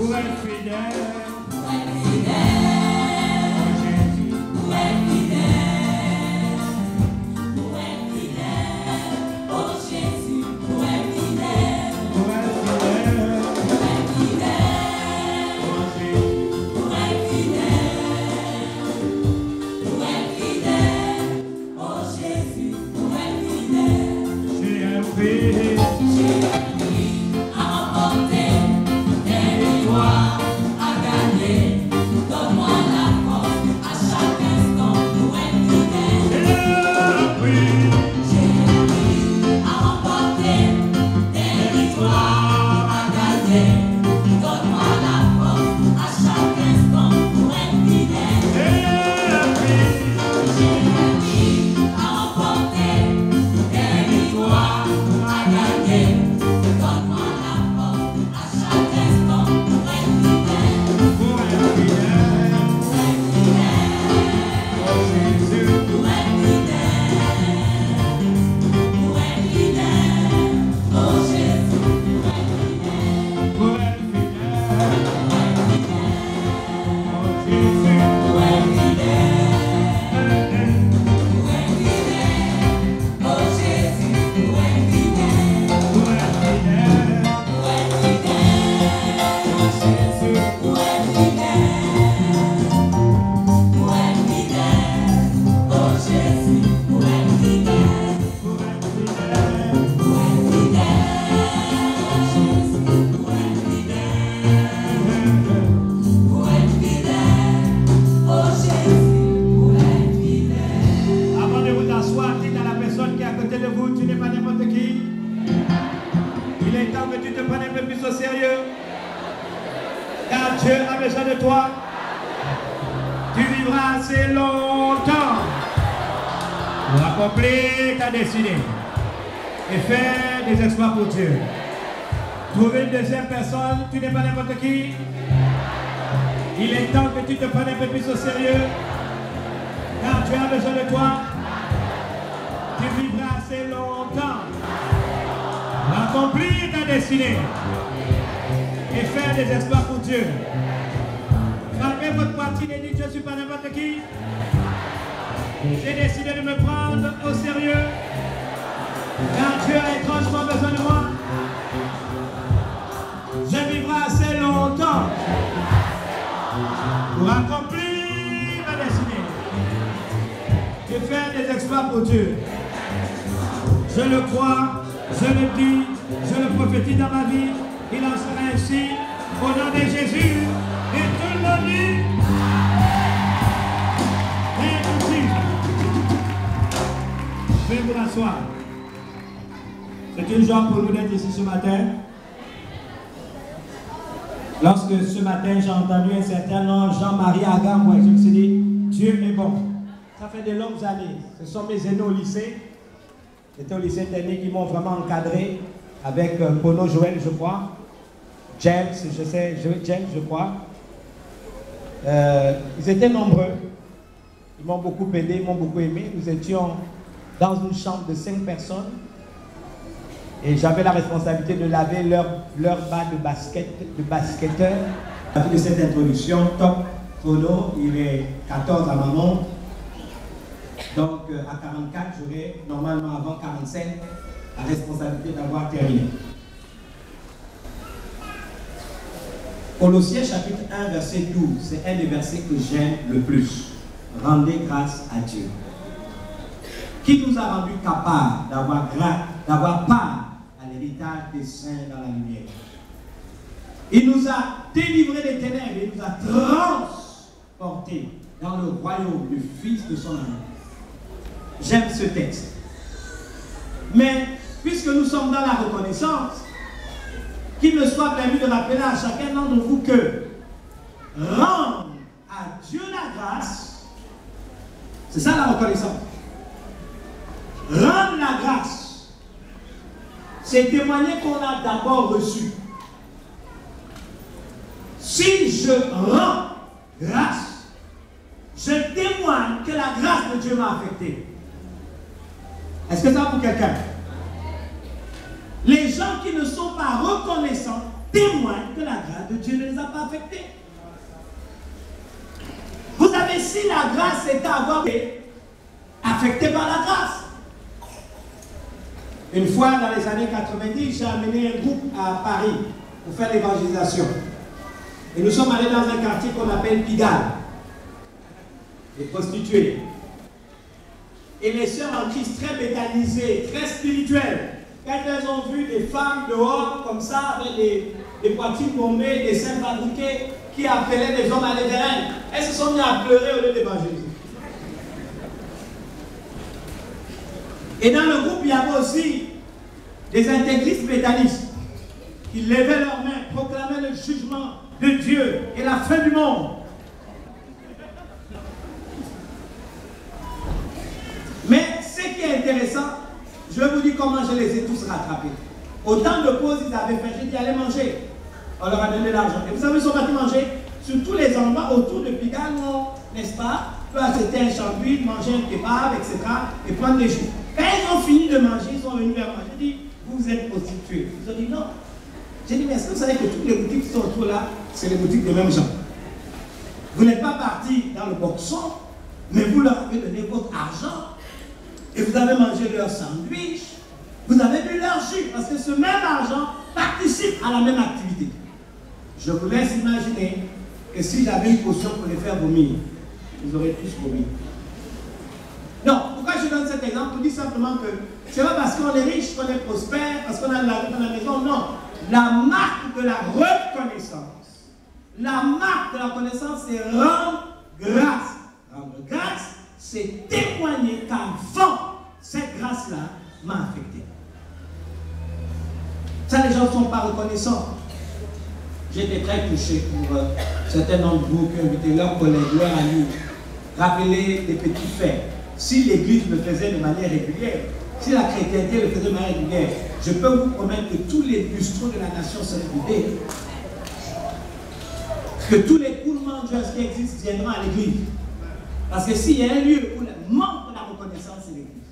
pour être fidèle. Et faire des exploits pour Dieu. Trouver une deuxième personne, tu n'es pas n'importe qui. Il est temps que tu te prennes un peu plus au sérieux. Car Dieu a besoin de toi. Tu vivras assez longtemps. Accomplir ta destinée. Et faire des exploits pour Dieu. Frappez votre poitrine et dites, je ne suis pas n'importe qui. J'ai décidé de me prendre au sérieux. Car Dieu a étrangement besoin de moi. Je vivrai assez longtemps pour accomplir ma destinée et faire des exploits pour Dieu. Je le crois, je le dis, je le prophétise dans ma vie. Il en sera ainsi au nom de Jésus. Et tout le monde dit merci. Veuillez vous rasseoir. C'est une joie pour nous d'être ici ce matin. Lorsque ce matin j'ai entendu un certain nom, Jean-Marie Agam, je me suis dit, Dieu est bon. Ça fait de longues années. Ce sont mes aînés au lycée. C'était au lycée technique, ils m'ont vraiment encadré avec Pono Joël, je crois. James, je crois. Ils étaient nombreux. Ils m'ont beaucoup aidé, ils m'ont beaucoup aimé. Nous étions dans une chambre de 5 personnes. Et j'avais la responsabilité de laver leur bas de basketteur. À la fin de cette introduction, top chrono, il est 14 à ma montre. Donc à 44, j'aurai normalement avant 45 la responsabilité d'avoir terminé. Colossiens chapitre 1, verset 12, c'est un des versets que j'aime le plus. Rendez grâce à Dieu, qui nous a rendu capables d'avoir part à l'héritage des saints dans la lumière. Il nous a délivrés des ténèbres et nous a transportés dans le royaume du Fils de son amour. J'aime ce texte. Mais puisque nous sommes dans la reconnaissance, qu'il me soit permis de rappeler à chacun d'entre vous que rendre à Dieu la grâce, c'est ça la reconnaissance. Rendre la grâce, c'est témoigner qu'on a d'abord reçu. Si je rends grâce, je témoigne que la grâce de Dieu m'a affecté. Est-ce que ça va pour quelqu'un? Les gens qui ne sont pas reconnaissants témoignent que la grâce de Dieu ne les a pas affectés. Vous savez, si la grâce était à avoir été affectée par la grâce. Une fois, dans les années 90, j'ai amené un groupe à Paris pour faire l'évangélisation. Et nous sommes allés dans un quartier qu'on appelle Pigalle, les prostituées. Et les sœurs en Christ, très bétalisées, très spirituelles, quand elles ont vu des femmes dehors, comme ça, avec des poitrines bombées, des seins fabriqués, qui appelaient des hommes à aller vers elles, elles se sont mises à pleurer au lieu d'évangéliser. Et dans le groupe, il y avait aussi des intégristes bétalistes qui levaient leurs mains, proclamaient le jugement de Dieu et la fin du monde. Mais ce qui est intéressant, je vais vous dire comment je les ai tous rattrapés. Au temps de pause, ils avaient fait, j'ai dit allez manger. On leur a donné l'argent. Et vous savez, ils sont partis manger sur tous les endroits autour de Pigalle, n'est-ce pas? Ils peuvent acheter un champi, manger un kebab, etc. et prendre des jus. Quand ils ont fini de manger, ils sont venus vers moi. J'ai dit, vous êtes prostitués. Ils ont dit non. J'ai dit, mais est-ce que vous savez que toutes les boutiques qui sont autour là, c'est les boutiques des mêmes gens? Vous n'êtes pas partis dans le boxon, mais vous leur avez donné votre argent. Et vous avez mangé leur sandwich, vous avez bu leur jus, parce que ce même argent participe à la même activité. Je vous laisse imaginer que si j'avais une potion pour les faire vomir, ils auraient tous vomi. Non, pourquoi je donne cet exemple? Pour dire simplement que c'est pas parce qu'on est riche, qu'on est prospère, parce qu'on a de l'argent dans la maison, non. La marque de la reconnaissance, c'est rendre grâce. Rendre grâce, c'est témoigner qu'avant, cette grâce-là m'a affecté. Ça, les gens ne sont pas reconnaissants. J'étais très touché pour certains d'entre vous qui ont invité leurs collègues, leurs amis, rappeler des petits faits. Si l'Église le faisait de manière régulière, si la chrétienté le faisait de manière régulière, je peux vous promettre que tous les bistrots de la nation seraient vidés. Que tous les coulements qui existent viendront à l'Église. Parce que s'il y a un lieu où le manque de la reconnaissance, c'est l'Église.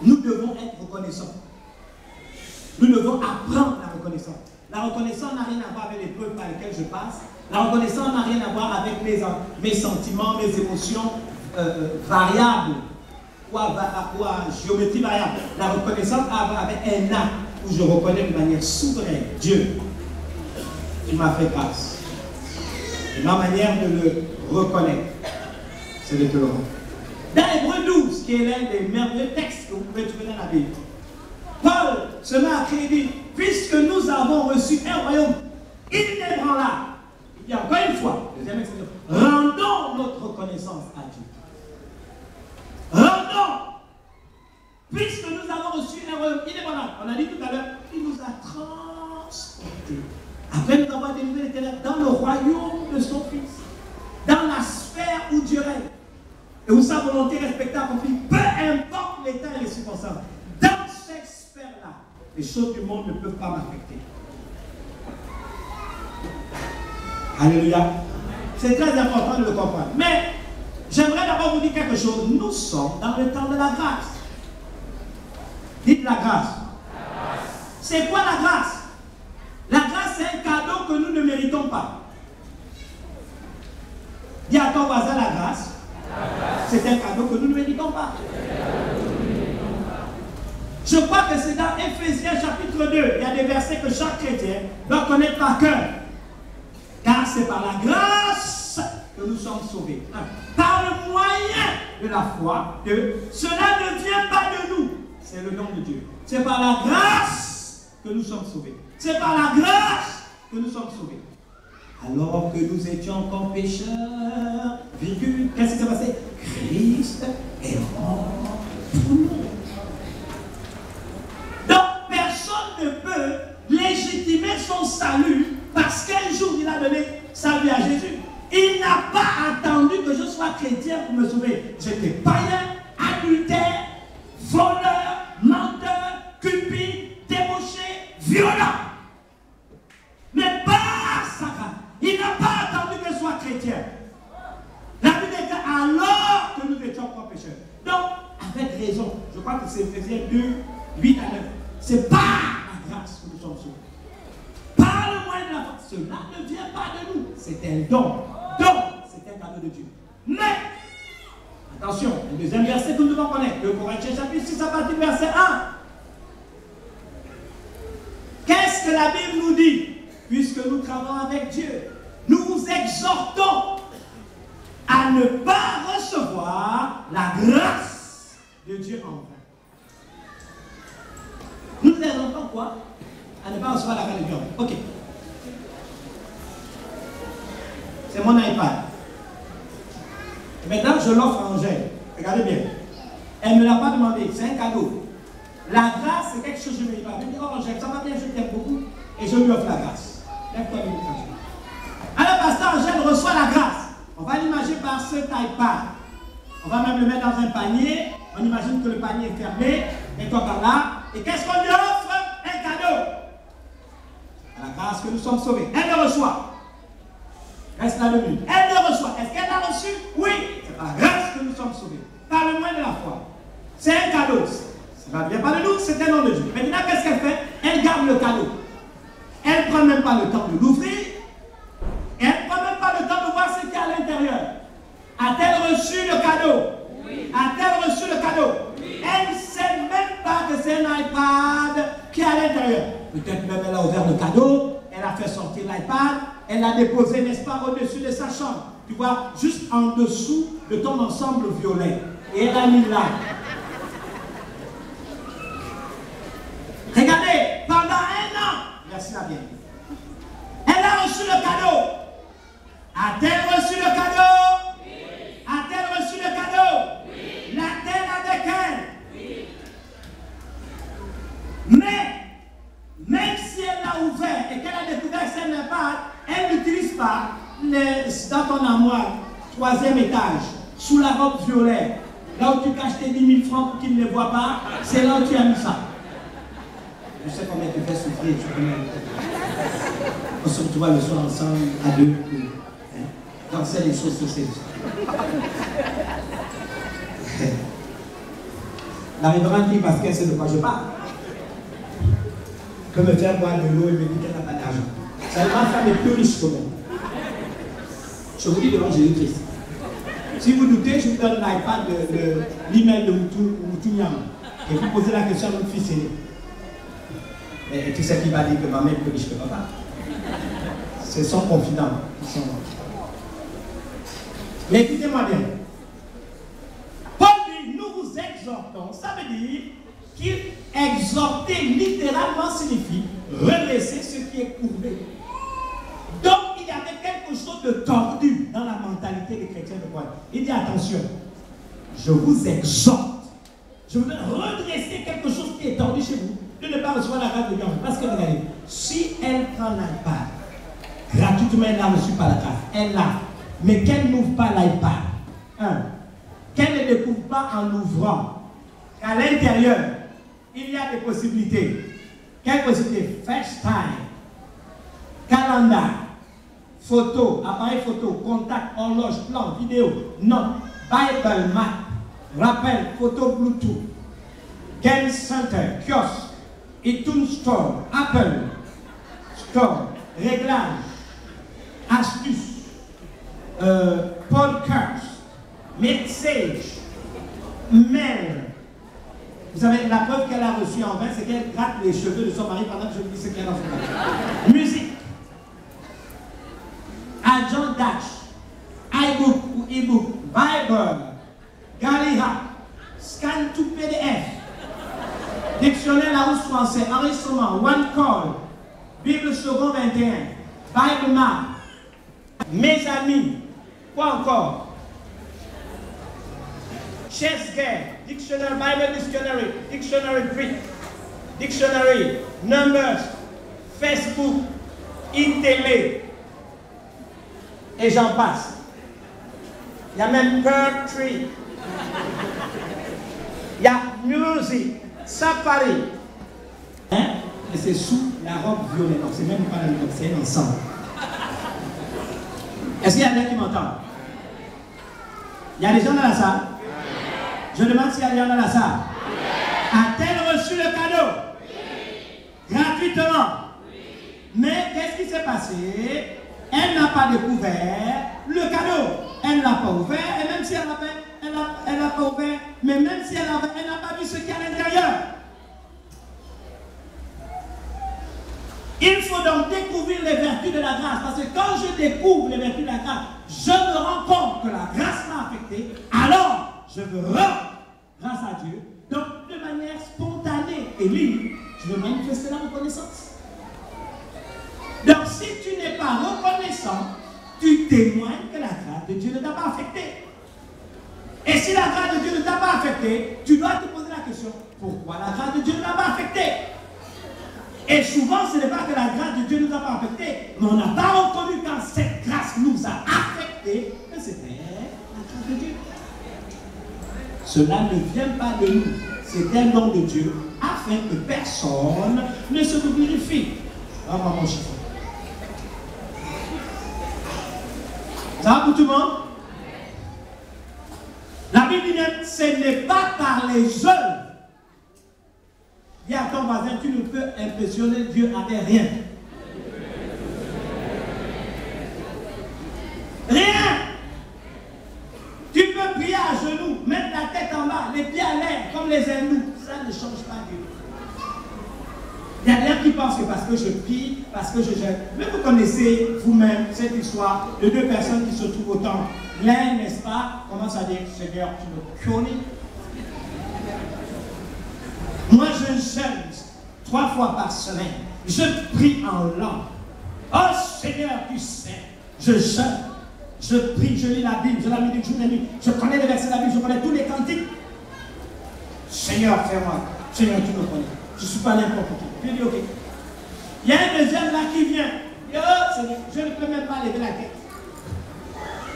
Nous devons être reconnaissants. Nous devons apprendre la reconnaissance. La reconnaissance n'a rien à voir avec les preuves par lesquelles je passe. La reconnaissance n'a rien à voir avec mes sentiments, mes émotions variables ou à géométrie variable. La reconnaissance a à voir avec un acte où je reconnais de manière souveraine Dieu qui m'a fait grâce. Et ma manière de le reconnaître, c'est de te le rendre. Dans Hébreux 12, qui est l'un des merveilleux textes que vous pouvez trouver dans la Bible, Paul se met à crier, dit, puisque nous avons reçu un royaume inébranlable, il dit encore une fois, deuxième expression, rendons notre reconnaissance à Dieu. Rendons, puisque nous avons reçu un royaume inébranlable, on a dit tout à l'heure, il nous a transportés. Après nous avoir délivré les ténèbres dans le royaume de son Fils, dans la sphère où Dieu règne, et où sa volonté respectée accomplie, peu importe l'état et les circonstances. Dans cette sphère-là, les choses du monde ne peuvent pas m'affecter. Alléluia. C'est très important de le comprendre. Mais j'aimerais d'abord vous dire quelque chose. Nous sommes dans le temps de la grâce. Dites la grâce. C'est quoi la grâce? La grâce, c'est un cadeau que nous ne méritons pas. Dis à ton voisin la grâce. C'est un cadeau que nous ne méritons pas. Je crois que c'est dans Éphésiens chapitre 2. Il y a des versets que chaque chrétien doit connaître par cœur. Car c'est par la grâce que nous sommes sauvés. Par le moyen de la foi, que cela ne vient pas de nous. C'est le nom de Dieu. C'est par la grâce que nous sommes sauvés. C'est par la grâce que nous sommes sauvés. Alors que nous étions encore pécheurs, virgule, qu'est-ce qui s'est passé? Christ est mort pour nous. Donc, personne ne peut légitimer son salut parce qu'un jour il a donné sa vie à Jésus. Il n'a pas attendu que je sois chrétien pour me sauver. J'étais païen, adultère, voleur, menteur, cupide, débauché, violent. Mais par sa grâce, il n'a pas attendu que je sois chrétien. La Bible dit alors que nous étions encore pécheurs. Donc, avec raison, je crois que c'est Éphésiens 2, 8 à 9. C'est par la grâce que nous sommes sauvés. cela ne vient pas de nous. C'est un don. Donc, c'est un cadeau de Dieu. Mais, attention, le deuxième verset que nous devons connaître, le Corinthiens chapitre 6 à partir du verset 1. Qu'est-ce que la Bible nous dit? Puisque nous travaillons avec Dieu, nous vous exhortons à ne pas recevoir la grâce de Dieu en vain. Nous vous exhortons quoi? À ne pas recevoir la grâce de Dieu en vain. Ok. C'est mon iPad. Maintenant, je l'offre à Angèle. Regardez bien. Elle ne me l'a pas demandé. C'est un cadeau. La grâce, c'est quelque chose que je ne lui ai pas. Elle me dit, oh Angèle, ça va bien, je t'aime beaucoup. Et je lui offre la grâce. Lève-toi, alors, pasteur Angèle reçoit la grâce. On va l'imaginer par cet iPad. On va même le mettre dans un panier. On imagine que le panier est fermé. Et toi par là. Et qu'est-ce qu'on lui offre? Un cadeau. La grâce que nous sommes sauvés. Elle le reçoit. Reste là 2 minutes. Elle le reçoit. Est-ce qu'elle l'a reçu? Oui. C'est par la grâce que nous sommes sauvés. Par le moyen de la foi. C'est un cadeau. Ça ne vient pas de nous, c'est un nom de Dieu. Maintenant, qu'est-ce qu'elle fait? Elle garde le cadeau. Elle ne prend même pas le temps de l'ouvrir. Elle ne prend même pas le temps de voir ce qu'il y a à l'intérieur. A-t-elle reçu le cadeau? Oui. A-t-elle reçu le cadeau? Oui. Elle ne sait même pas que c'est un iPad qui est à l'intérieur. Peut-être même elle a ouvert le cadeau, elle a fait sortir l'iPad, elle l'a déposé, n'est-ce pas, au-dessus de sa chambre. Tu vois, juste en dessous de ton ensemble violet. Et elle a mis là. Regardez, pendant 1 an, merci la bien. Elle a reçu le cadeau. A-t-elle reçu le cadeau? Oui. A-t-elle reçu le cadeau? Oui. L'a-t-elle avec elle? Oui. Mais, même si elle l'a ouvert et qu'elle a découvert que c'est un iPad, elle n'utilise pas dans ton armoire, 3e étage, sous la robe violet, là où tu caches tes 10 000 francs pour qu'ils ne les voient pas, c'est là où tu as mis ça. Je sais combien tu fais souffrir, tu connais. On se retrouve le soir ensemble, à 2, hein? Quand c'est les choses que c'est. La révérende dit, parce qu'elle sait de quoi je parle, peut me faire boire de l'eau et me dire qu'elle n'a pas d'argent. Ça va faire les plus riches que moi. Je vous dis devant Jésus-Christ. Si vous doutez, je vous donne l'iPad, l'email de Moutouniam. Et vous posez la question à notre fils aîné. Et tu sais qui va dire que ma mère est plus riche que papa. C'est son confident. Mais écoutez-moi bien. Paul dit, nous vous exhortons. Ça veut dire qu'il exhorter littéralement signifie redresser ce qui est courbé. Donc il y avait quelque chose de tordu dans la mentalité des chrétiens de Paul. Il dit attention, je vous exhorte. Je voudrais redresser quelque chose qui est tordu chez vous. De ne pas recevoir la grâce de Dieu. Parce que regardez, si elle prend l'iPad, gratuitement elle n'a reçu pas la grâce, elle l'a, mais qu'elle n'ouvre pas l'iPad, qu'elle ne découvre pas en ouvrant, qu'à l'intérieur, il y a des possibilités. Quelles possibilités? FaceTime, calendar, photo, appareil photo, contact, horloge, plan, vidéo, note, Bible, map, rappel, photo Bluetooth, Game Center, kiosque, iTunes Store, Apple Store, réglage, astuce, podcast, message, mail. Vous savez, la preuve qu'elle a reçue en vain, c'est qu'elle gratte les cheveux de son mari pendant que je vous dis ce qu'elle a fait. Musique, agent Dash, iBook ou e-book, Bible, Galera, scan to PDF. Dictionnaire Larousse français, enregistrement, One Call, Bible second 21, Bible Map, Mes amis, quoi encore? Chess-Game, Dictionary, Bible Dictionary, Dictionary Greek, Dictionary, Numbers, Facebook, e-télé, et j'en passe. Il y a même Bird Tree, il y a Music, Safari. Hein? Et c'est sous la robe violette. Donc c'est même pas la robe, c'est un ensemble. Est-ce qu'il y a quelqu'un qui m'entend? Il y a des gens dans la salle? Je demande s'il y a des gens dans la salle. A-t-elle reçu le cadeau? Gratuitement. Mais qu'est-ce ce qui s'est passé, elle n'a pas découvert le cadeau. Elle ne l'a pas ouvert, et même si elle n'a pas ouvert, mais même si elle n'a pas vu ce qu'il y a à l'intérieur. Il faut donc découvrir les vertus de la grâce, parce que quand je découvre les vertus de la grâce, je me rends compte que la grâce m'a affecté, alors je veux rendre grâce à Dieu, donc de manière spontanée et libre, je veux manifester la reconnaissance. Donc si tu n'es pas reconnaissant, tu témoignes que la grâce de Dieu ne t'a pas affecté. Et si la grâce de Dieu ne t'a pas affecté, tu dois te poser la question, pourquoi la grâce de Dieu ne t'a pas affecté? Et souvent, ce n'est pas que la grâce de Dieu ne nous a pas affecté, mais on n'a pas reconnu quand cette grâce nous a affecté que c'était la grâce de Dieu. Cela ne vient pas de nous, c'est un don de Dieu, afin que personne ne se glorifie. Ah, mon chiffre. Ça va pour tout le monde? La Bible dit, ce n'est pas par les œuvres. Dis à ton voisin, tu ne peux impressionner Dieu avec rien. Rien. Tu peux prier à genoux, mettre la tête en bas, les pieds à l'air, comme les hindous. Ça ne change pas Dieu. Il y a des gens qui pensent que parce que je prie, parce que je gère. Mais vous connaissez vous-même cette histoire de deux personnes qui se trouvent au temple. L'un, n'est-ce pas, commence à dire, Seigneur, tu me connais. Moi, je jeûne 3 fois par semaine. Je prie en langue. Oh Seigneur, tu sais, je jeûne, je prie, je lis la Bible, je la lis du jour et de la nuit. Je connais les versets de la Bible, je connais tous les cantiques. Seigneur, fais-moi. Seigneur, tu me connais. Je ne suis pas n'importe qui. Je dis, ok. Il y a un deuxième là qui vient. Oh Seigneur, je ne peux même pas lever la tête.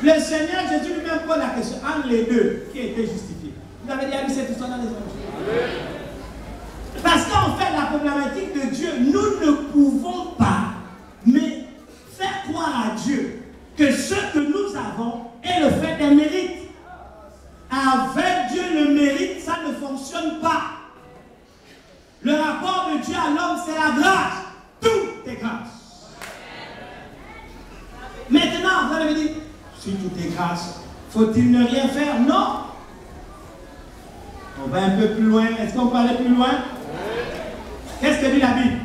Le Seigneur Jésus lui-même pose la question entre les deux qui étaient justifiés. Vous avez déjà lu cette histoire dans les Évangiles? Parce qu'en fait, la problématique de Dieu, nous ne pouvons pas, mais faire croire à Dieu que ce que nous avons est le fait d'un mérite. Avec Dieu, le mérite, ça ne fonctionne pas. Le rapport de Dieu à l'homme, c'est la grâce. Tout est grâce. Maintenant, vous allez me dire, si tout est grâce, faut-il ne rien faire? Non. On va un peu plus loin. Est-ce qu'on peut aller plus loin? Qu'est-ce que dit la Bible?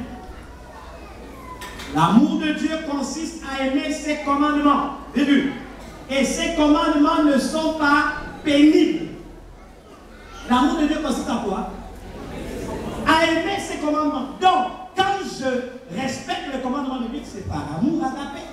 L'amour de Dieu consiste à aimer ses commandements. Début. Et ses commandements ne sont pas pénibles. L'amour de Dieu consiste à quoi? À aimer ses commandements. Donc, quand je respecte le commandement de Dieu, c'est par amour à la paix.